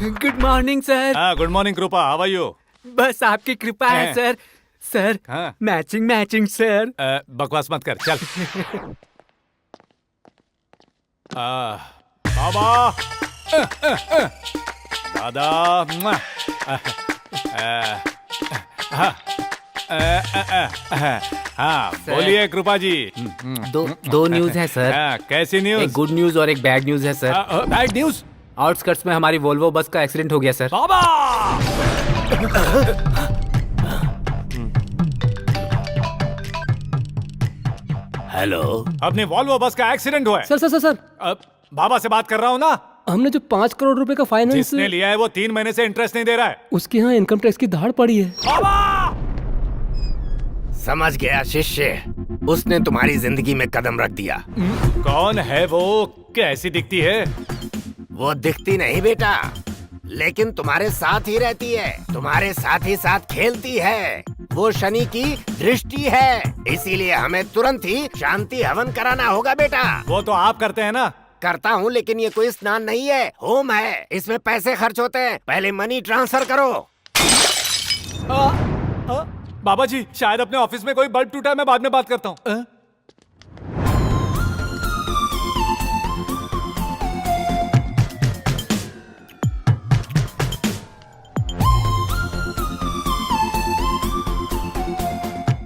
Good morning sir. हाँ, good morning कृपा, how are you? बस आपकी कृपा है सर। सर हाँ। Matching matching sir. बकवास मत कर, चल। बाबा, दादा, हाँ, बोलिए कृपा जी। दो न्यूज है सर। कैसी एक न्यूज? गुड न्यूज और एक बैड न्यूज है सर। Bad news? आउटस्कर्ट्स में हमारी वोल्वो बस का एक्सीडेंट हो गया सर। बाबा, हेलो। अपनी वॉल्वो बस का एक्सीडेंट हुआ है। सर सर सर सर अब बाबा से बात कर रहा हूँ ना। हमने जो 5 करोड़ रुपए का फाइनेंस जिसने लिया है वो 3 महीने से इंटरेस्ट नहीं दे रहा है। उसके यहाँ इनकम टैक्स की धाड़ पड़ी है। बाबा, समझ गया शिष्य, उसने तुम्हारी जिंदगी में कदम रख दिया। कौन है वो? कैसी दिखती है? वो दिखती नहीं बेटा, लेकिन तुम्हारे साथ ही रहती है, तुम्हारे साथ ही साथ खेलती है। वो शनि की दृष्टि है, इसीलिए हमें तुरंत ही शांति हवन कराना होगा बेटा। वो तो आप करते हैं ना। करता हूँ, लेकिन ये कोई स्नान नहीं है, होम है। इसमें पैसे खर्च होते हैं, पहले मनी ट्रांसफर करो। बाबा जी, शायद अपने ऑफिस में कोई बल्ब टूटा है, मैं बाद में बात करता हूँ।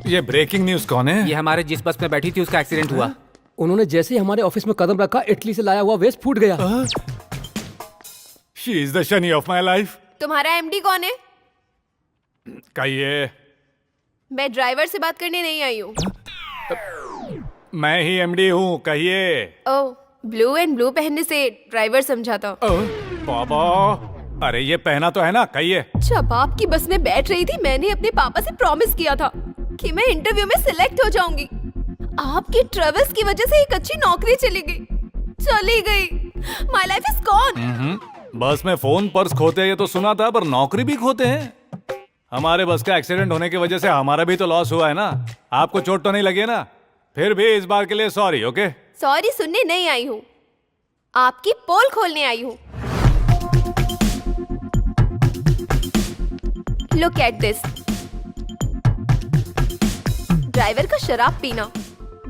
ये ब्रेकिंग न्यूज कौन है? ये हमारे जिस बस में बैठी थी उसका एक्सीडेंट हुआ। उन्होंने जैसे ही हमारे ऑफिस में कदम रखा, इटली से लाया हुआ वेस्ट फूट गया। She is the Shani of my life. तुम्हारा एमडी कौन है? कहिए। मैं ड्राइवर से बात करने नहीं आई हूँ। मैं ही एमडी हूँ, कहिए। ओह, ब्लू एंड ब्लू पहनने से ड्राइवर समझा था। बाबा, अरे ये पहना तो है ना, कहिए। जब आपकी बस में बैठ रही थी, मैंने अपने पापा से प्रॉमिस किया था कि मैं इंटरव्यू में सिलेक्ट हो जाऊंगी। आपकी ट्रेवल्स की वजह से एक अच्छी नौकरी चली गई। My life is gone. बस में फोन पर्स खोते हैं ये तो सुना था, पर नौकरी भी खोते हैं। हमारे बस का एक्सीडेंट होने की वजह से हमारा भी तो लॉस हुआ है ना। आपको चोट तो नहीं लगी है ना? फिर भी इस बार के लिए सॉरी। ओके, सॉरी सुनने नहीं आई हूँ, आपकी पोल खोलने आई हूँ। Look at this. ड्राइवर का शराब पीना,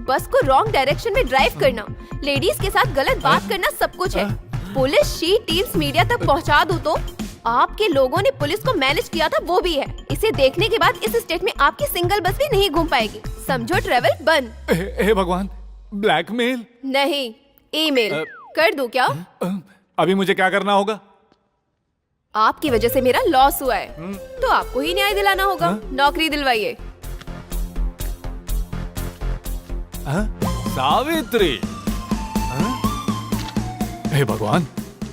बस को रॉन्ग डायरेक्शन में ड्राइव करना, लेडीज के साथ गलत बात करना, सब कुछ है। पुलिस शीट टीम्स मीडिया तक पहुंचा दूं तो आपके लोगों ने पुलिस को मैनेज किया था, वो भी है। इसे देखने के बाद इस स्टेट में आपकी सिंगल बस भी नहीं घूम पाएगी। समझो, ट्रेवल बंद। हे भगवान, ब्लैकमेल? नहीं, ईमेल कर दूं क्या? अभी मुझे क्या करना होगा? आपकी वजह से मेरा लॉस हुआ है, तो आपको ही न्याय दिलाना होगा। नौकरी दिलवाइए। सावित्री? हे भगवान,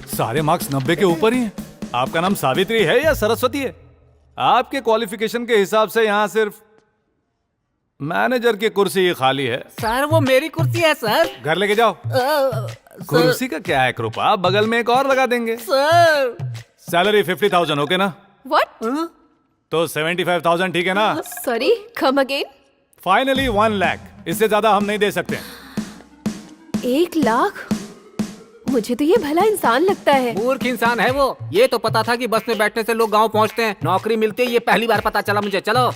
सारे मार्क्स 90 के ऊपर ही हैं। आपका नाम सावित्री है या सरस्वती है? आपके क्वालिफिकेशन के हिसाब से यहाँ सिर्फ मैनेजर की कुर्सी ही खाली है। सर वो मेरी कुर्सी है सर। घर लेके जाओ। कुर्सी का क्या है कृपा, बगल में एक और लगा देंगे। सर सैलरी 50,000, ओके ना? व्हाट? तो 75,000 ठीक है ना? Sorry, come again. Finally 1 lakh, इससे ज्यादा हम नहीं दे सकते। 1 लाख? मुझे तो ये भला इंसान लगता है। मूर्ख इंसान है वो। ये तो पता था कि बस में बैठने से लोग गांव पहुंचते हैं, नौकरी मिलती है, ये पहली बार पता चला मुझे। चलो।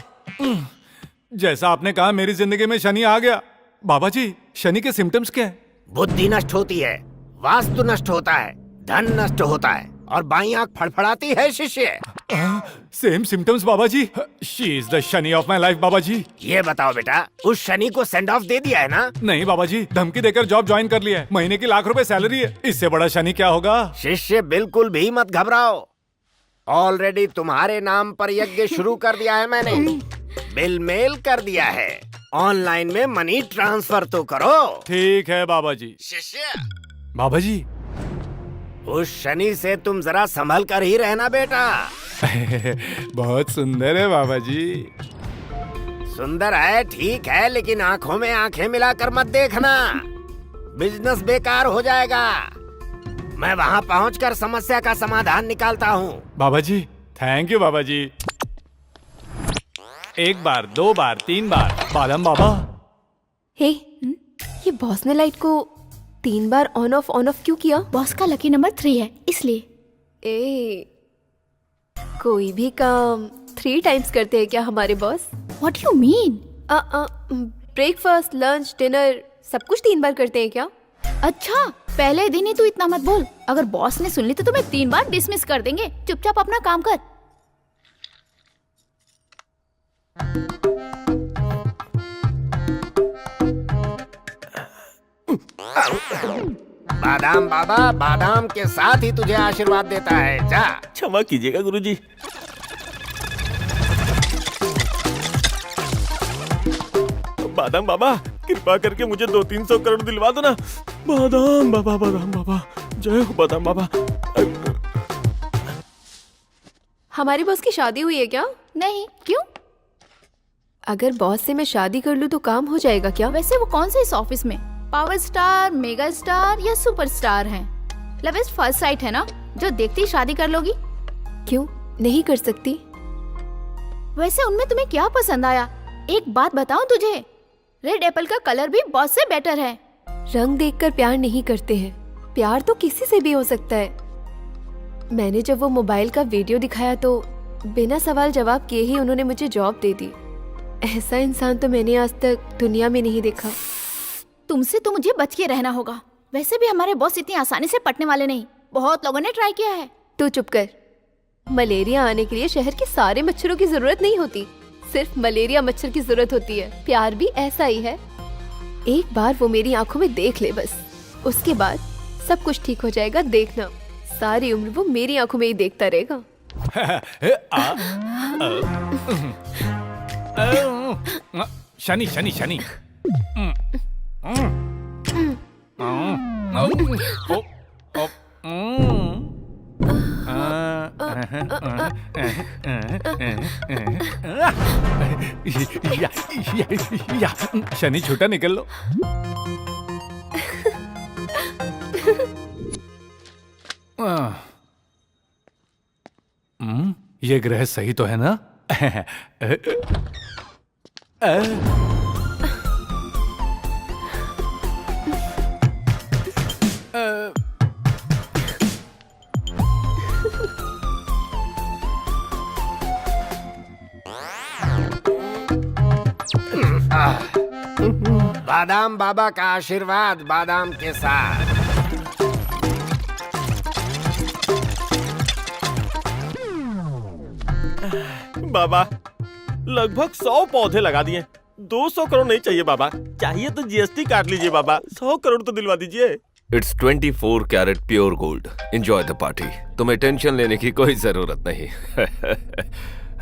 जैसा आपने कहा, मेरी जिंदगी में शनि आ गया। बाबा जी, शनि के सिम्टम्स क्या है? बुद्धि नष्ट होती है, वास्तु नष्ट होता है, धन नष्ट होता है, और बाईं आंख फड़फड़ाती है शिष्य। सेम सिम्टम्स बाबा जी। She is the Shani of my life बाबा जी। ये बताओ बेटा, उस शनि को सेंड ऑफ दे दिया है ना? नहीं बाबा जी, धमकी देकर जॉब ज्वाइन कर लिया है। महीने की लाख रुपए सैलरी है, इससे बड़ा शनि क्या होगा? शिष्य बिल्कुल भी मत घबराओ, ऑलरेडी तुम्हारे नाम पर यज्ञ शुरू कर दिया है मैंने। बिल मेल कर दिया है, ऑनलाइन में मनी ट्रांसफर तो करो। ठीक है बाबा जी। शिष्य, बाबा जी, उस शनि से तुम जरा संभल कर ही रहना बेटा। बहुत सुंदर है बाबा जी। सुंदर है, ठीक है, लेकिन आंखों में आंखें मिलाकर मत देखना, बिजनेस बेकार हो जाएगा। मैं वहाँ पहुँचकर समस्या का समाधान निकालता हूँ। बाबा जी, थैंक यू बाबा जी। 1 बार, 2 बार, 3 बार। बालम बाबा, हे, ये बॉस ने लाइट को 3 बार ऑन ऑफ क्यों किया? बॉस का लकी नंबर 3 है, इसलिए। ए कोई भी काम 3 टाइम्स करते हैं क्या हमारे boss? What you mean? Breakfast, lunch, dinner सब कुछ 3 बार करते हैं क्या? अच्छा, पहले दिन ही तू इतना मत बोल। अगर बॉस ने सुन ली तो तुम्हें 3 बार डिसमिस कर देंगे। चुपचाप अपना काम कर। बादाम बाबा बादाम के साथ ही तुझे आशीर्वाद देता है। जा। क्षमा कीजिएगा गुरुजी। बादाम बाबा कृपा करके मुझे 200-300 करोड़ दिलवा दो ना। बादाम बाबा जय हो बादाम बाबा। हमारी बॉस की शादी हुई है क्या? नहीं, क्यों? अगर बॉस से मैं शादी कर लूँ तो काम हो जाएगा क्या? वैसे वो कौन से इस ऑफिस में पावर स्टार, मेगा स्टार या सुपरस्टार हैं? लव इज फर्स्ट साइट है ना, जो देखती ही शादी कर लोगी? क्यों नहीं कर सकती? वैसे उनमें तुम्हें क्या पसंद आया? एक बात बताऊं तुझे, रेड एप्पल का कलर भी बॉस से बेटर है। रंग देखकर प्यार नहीं करते हैं, प्यार तो किसी से भी हो सकता है। मैंने जब वो मोबाइल का वीडियो दिखाया तो बिना सवाल जवाब किए ही उन्होंने मुझे जॉब दे दी। ऐसा इंसान तो मैंने आज तक दुनिया में नहीं देखा। तुमसे तो मुझे बच के रहना होगा। वैसे भी हमारे बॉस इतनी आसानी से पटने वाले नहीं। बहुत लोगों ने ट्राई किया है। तू चुप कर। मलेरिया आने के लिए शहर के सारे मच्छरों की जरूरत नहीं होती, सिर्फ मलेरिया मच्छर की जरूरत होती है। प्यार भी ऐसा ही है। एक बार वो मेरी आंखों में देख ले बस, उसके बाद सब कुछ ठीक हो जाएगा। देखना, सारी उम्र वो मेरी आंखों में ही देखता रहेगा। शनि शनि शनि। शनि छूटा निकल लो। ये ग्रह सही तो है ना? बादाम बाबा का आशीर्वाद बादाम के साथ। बाबा लगभग 100 पौधे लगा दिए। 200 करोड़ नहीं चाहिए बाबा, चाहिए तो जीएसटी काट लीजिए बाबा। 100 करोड़ तो दिलवा दीजिए। It's 24 carat pure gold. Enjoy the party. तुम्हें टेंशन लेने की कोई जरूरत नहीं।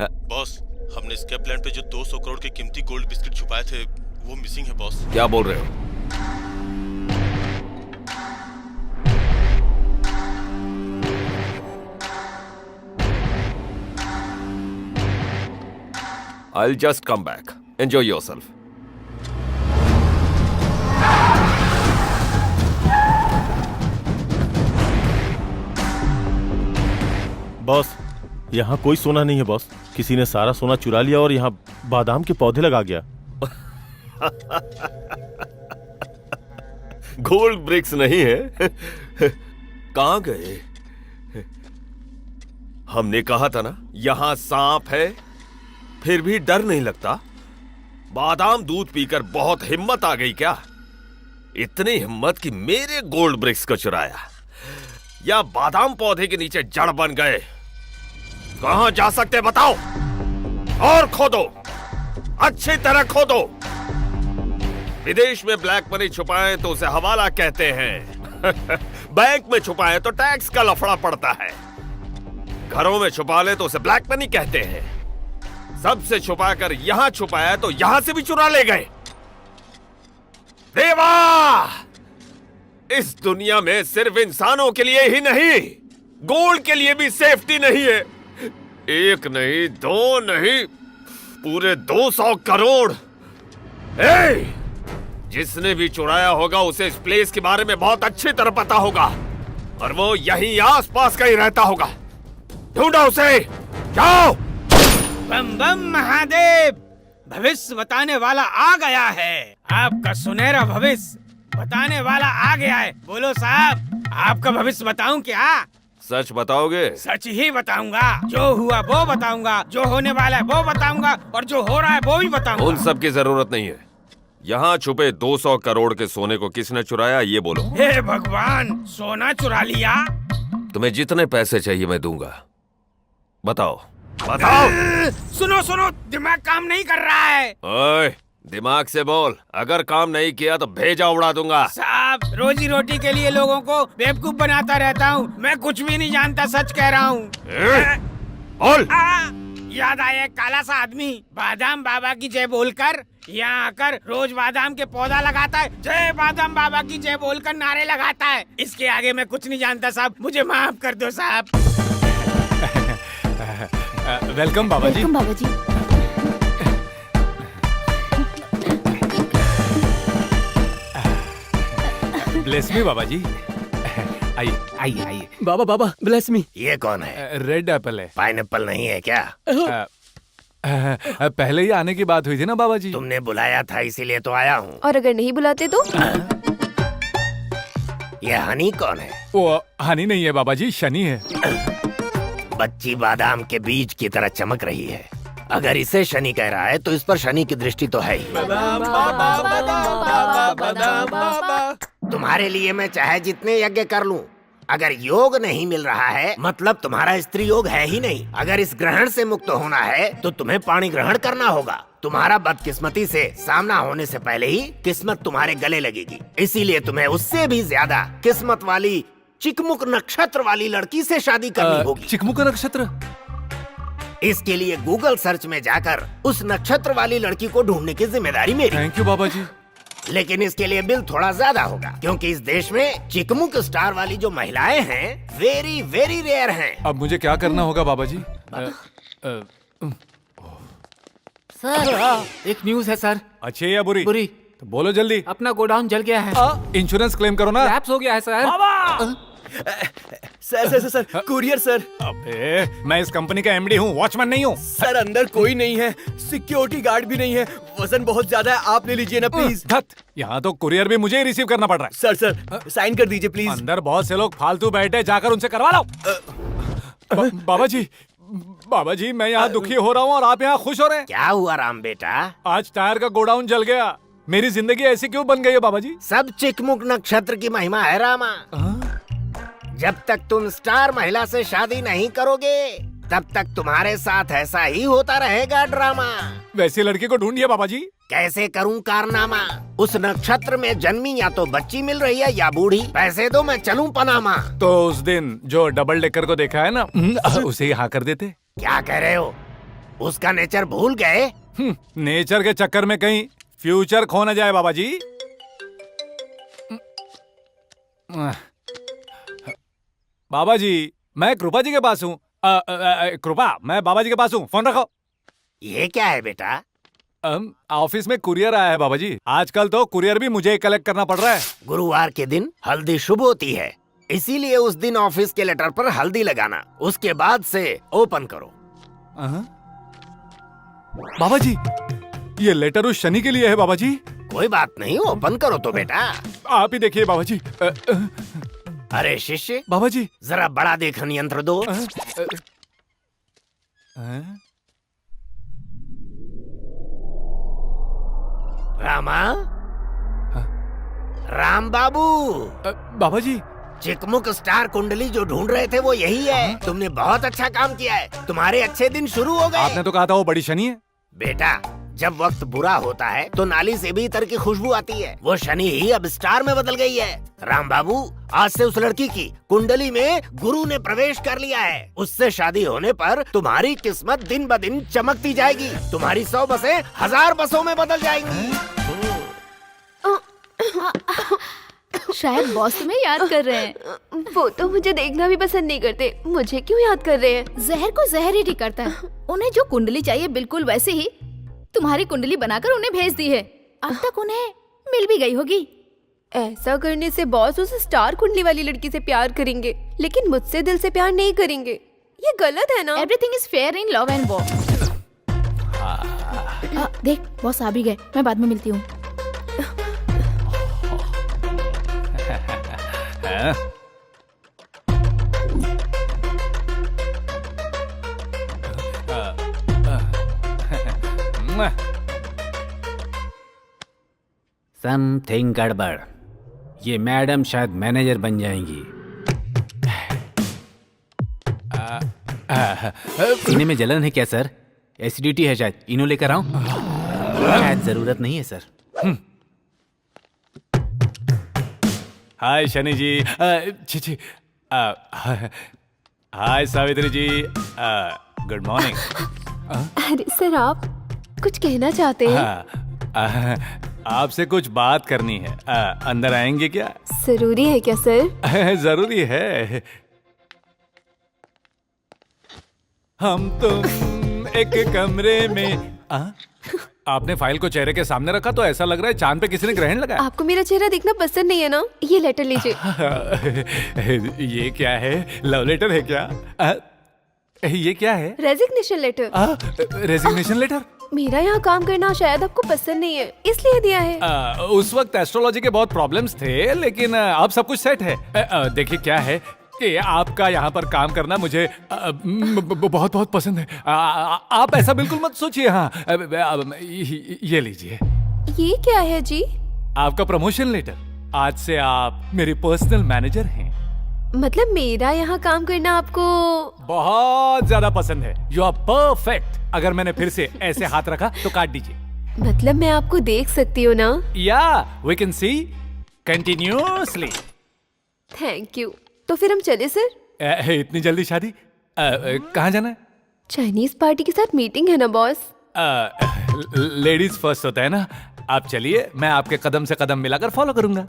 बॉस, हमने स्केप लैंड पे जो 200 करोड़ के कीमती गोल्ड बिस्किट छुपाए थे वो मिसिंग है बॉस। क्या बोल रहे हो? I'll just come back. Enjoy yourself. Boss, यहाँ कोई सोना नहीं है बॉस। किसी ने सारा सोना चुरा लिया और यहाँ बादाम के पौधे लगा गया। गोल्ड ब्रिक्स नहीं है। कहाँ गए? हमने कहा था ना, यहाँ सांप है फिर भी डर नहीं लगता। बादाम दूध पीकर बहुत हिम्मत आ गई क्या? इतनी हिम्मत कि मेरे गोल्ड ब्रिक्स को चुराया, या बादाम पौधे के नीचे जड़ बन गए? कहां जा सकते बताओ? और खोदो, अच्छी तरह खोदो। विदेश में ब्लैक मनी छुपाएं तो उसे हवाला कहते हैं। बैंक में छुपाएं तो टैक्स का लफड़ा पड़ता है। घरों में छुपा ले तो उसे ब्लैक मनी कहते हैं। सबसे छुपाकर यहां छुपाया तो यहां से भी चुरा ले गए। देवा, इस दुनिया में सिर्फ इंसानों के लिए ही नहीं, गोल्ड के लिए भी सेफ्टी नहीं है। एक नहीं, दो नहीं, पूरे 200 करोड़। जिसने भी चुराया होगा उसे इस प्लेस के बारे में बहुत अच्छी तरह पता होगा और वो यहीं आसपास कहीं रहता होगा। ढूंढो उसे, जाओ। बम बम महादेव, भविष्य बताने वाला आ गया है। आपका सुनहरा भविष्य बताने वाला आ गया है। बोलो साहब, आपका भविष्य बताऊं क्या? सच बताओगे? सच ही बताऊंगा। जो हुआ वो बताऊंगा, जो होने वाला है वो बताऊंगा, और जो हो रहा है वो भी बताऊंगा। उन सब की जरूरत नहीं है। यहाँ छुपे 200 करोड़ के सोने को किसने चुराया ये बोलो। हे भगवान, सोना चुरा लिया? तुम्हें जितने पैसे चाहिए मैं दूंगा। बताओ बताओ। सुनो सुनो, दिमाग काम नहीं कर रहा है। ओए, दिमाग से बोल। अगर काम नहीं किया तो भेजा उड़ा दूंगा। साहब, रोजी रोटी के लिए लोगों को बेवकूफ बनाता रहता हूँ। मैं कुछ भी नहीं जानता, सच कह रहा हूँ। बोल। याद आया, एक काला सा आदमी बादाम बाबा की जय बोलकर यहाँ आकर रोज बादाम के पौधा लगाता है, जय बादाम बाबा की जय बोलकर नारे लगाता है। इसके आगे मैं कुछ नहीं जानता साहब, मुझे माफ कर दो साहब। वेलकम बाबा जी। वेलकम बाबा जी। ब्लेस मी बाबा जी। आइए आइए आइए। बाबा बाबा ब्लेस मी। ये कौन है? रेड एप्पल है। पाइनएप्पल नहीं है क्या? पहले ही आने की बात हुई थी ना बाबा जी। तुमने बुलाया था इसीलिए तो आया हूँ। और अगर नहीं बुलाते तो? ये हनी कौन है? वो हनी नहीं है बाबा जी, शनि है। बच्ची बादाम के बीज की तरह चमक रही है। अगर इसे शनि कह रहा है तो इस पर शनि की दृष्टि तो है ही। तुम्हारे लिए मैं चाहे जितने यज्ञ कर लूं, अगर योग नहीं मिल रहा है मतलब तुम्हारा स्त्री योग है ही नहीं। अगर इस ग्रहण से मुक्त होना है तो तुम्हें पानी ग्रहण करना होगा। तुम्हारा बदकिस्मती से सामना होने से पहले ही किस्मत तुम्हारे गले लगेगी। इसीलिए तुम्हें उससे भी ज्यादा किस्मत वाली चिकमुक नक्षत्र वाली लड़की से शादी करनी होगी। चिकमुक नक्षत्र? इसके लिए गूगल सर्च में जाकर उस नक्षत्र वाली लड़की को ढूंढने की जिम्मेदारी मेरी। थैंक यू बाबा जी। लेकिन इसके लिए बिल थोड़ा ज्यादा होगा, क्योंकि इस देश में चिकमुक स्टार वाली जो महिलाएं हैं वेरी वेरी रेयर हैं। अब मुझे क्या करना होगा बाबा जी? सर, एक न्यूज़ है सर। अच्छी या बुरी? बुरी। तो बोलो जल्दी। अपना गोडाउन जल गया है। इंश्योरेंस क्लेम करो ना। लैप्स हो गया है सर। Sir courier sir. अबे, मैं इस कंपनी का एमडी हूँ, वॉचमैन नहीं हूँ। सर अंदर कोई नहीं है, सिक्योरिटी गार्ड भी नहीं है, वजन बहुत ज्यादा है, आप ले लीजिए ना प्लीज। यहाँ तो कुरियर भी मुझे ही रिसीव करना पड़ रहा है। सर साइन कर दीजिए प्लीज। अंदर बहुत से लोग फालतू बैठे, जाकर उनसे करवा लो। बाबा जी मैं यहाँ दुखी हो रहा हूँ और आप यहाँ खुश हो रहे हैं। क्या हुआ राम बेटा? आज टायर का गोडाउन जल गया। मेरी जिंदगी ऐसी क्यों बन गई है बाबा जी? सब चिकमुक नक्षत्र की महिमा है रामा। जब तक तुम स्टार महिला से शादी नहीं करोगे तब तक तुम्हारे साथ ऐसा ही होता रहेगा ड्रामा। वैसी लड़की को ढूंढिए बाबा जी। कैसे करूं कारनामा? उस नक्षत्र में जन्मी या तो बच्ची मिल रही है या बूढ़ी। पैसे दो मैं चलूं पनामा। तो उस दिन जो डबल डेकर को देखा है ना, उसे ही हाँ कर देते। क्या कह रहे हो? उसका नेचर भूल गए? नेचर के चक्कर में कहीं फ्यूचर खो न जाए बाबा जी। बाबा जी मैं कृपा जी के पास हूँ। कृपा मैं बाबा जी के पास हूँ, फोन रखो। ये क्या है बेटा? ऑफिस में कुरियर आया है बाबा जी। आजकल तो कुरियर भी मुझे ही कलेक्ट करना पड़ रहा है। गुरुवार के दिन हल्दी शुभ होती है, इसीलिए उस दिन ऑफिस के लेटर पर हल्दी लगाना, उसके बाद से ओपन करो। बाबा जी ये लेटर उस शनि के लिए है बाबा जी। कोई बात नहीं, ओपन करो तो बेटा। आप ही देखिए बाबा जी। अरे शिष्य बाबा जी जरा बड़ा देखन यंत्र दो। रामा, राम बाबू। बाबा जी चिकमुक स्टार कुंडली जो ढूंढ रहे थे वो यही है। तुमने बहुत अच्छा काम किया है, तुम्हारे अच्छे दिन शुरू हो गए। आपने तो कहा था वो बड़ी शनि है। बेटा जब वक्त बुरा होता है तो नाली से भी इतर की खुशबू आती है। वो शनि ही अब स्टार में बदल गई है। राम बाबू आज से उस लड़की की कुंडली में गुरु ने प्रवेश कर लिया है। उससे शादी होने पर तुम्हारी किस्मत दिन ब दिन चमकती जाएगी। तुम्हारी 100 बसें 1000 बसों में बदल जाएंगी। शायद बॉस तुम्हें याद कर रहे हैं। वो तो मुझे देखना भी पसंद नहीं करते, मुझे क्यों याद कर रहे हैं? जहर को जहर ही ठीक करता है। उन्हें जो कुंडली चाहिए बिल्कुल वैसे ही तुम्हारी कुंडली बनाकर उन्हें भेज दी है। अब तक उन्हें मिल भी गई होगी। ऐसा करने से बॉस उस स्टार कुंडली वाली लड़की से प्यार करेंगे, लेकिन मुझसे दिल से प्यार नहीं करेंगे। ये गलत है ना? Everything is fair in love and war. देख बॉस आ भी गए, मैं बाद में मिलती हूँ। समथिंग गड़बड़। ये मैडम शायद मैनेजर बन जाएंगी। सीने में जलन है क्या सर? एसिडिटी है शायद, इनो लेकर आऊं? शायद जरूरत नहीं है सर। हाय शनि जी। छी hi Savitri ji. Good morning. अरे सर, आप कुछ कहना चाहते हैं? आपसे कुछ बात करनी है। अंदर आएंगे क्या? जरूरी है क्या सर? जरूरी है। हम तुम एक कमरे में। आपने फाइल को चेहरे के सामने रखा तो ऐसा लग रहा है चांद पे किसी ने ग्रहण लगाया। आपको मेरा चेहरा देखना पसंद नहीं है ना? ये लेटर लीजिए। ये क्या है? लव लेटर है क्या? ये क्या है? Resignation letter. Resignation letter? मेरा यहाँ काम करना शायद आपको पसंद नहीं है, इसलिए दिया है। उस वक्त एस्ट्रोलॉजी के बहुत प्रॉब्लम्स थे, लेकिन अब सब कुछ सेट है। देखिए क्या है कि आपका यहाँ पर काम करना मुझे बहुत बहुत पसंद है। आप ऐसा बिल्कुल मत सोचिए। हाँ, ये लीजिए। ये क्या है जी? आपका प्रमोशन लेटर। आज से आप मेरी पर्सनल मैनेजर हैं। मतलब मेरा यहाँ काम करना आपको बहुत ज्यादा पसंद है। You are perfect. अगर मैंने फिर से ऐसे हाथ रखा तो काट दीजिए। मतलब मैं आपको देख सकती हूँ ना? या we can see continuously. Thank you. तो फिर हम चले सर? इतनी जल्दी शादी? कहाँ जाना है? चाइनीज पार्टी के साथ मीटिंग है ना बॉस। लेडीज फर्स्ट होता है ना। आप चलिए, मैं आपके कदम से कदम मिलाकर फॉलो करूंगा।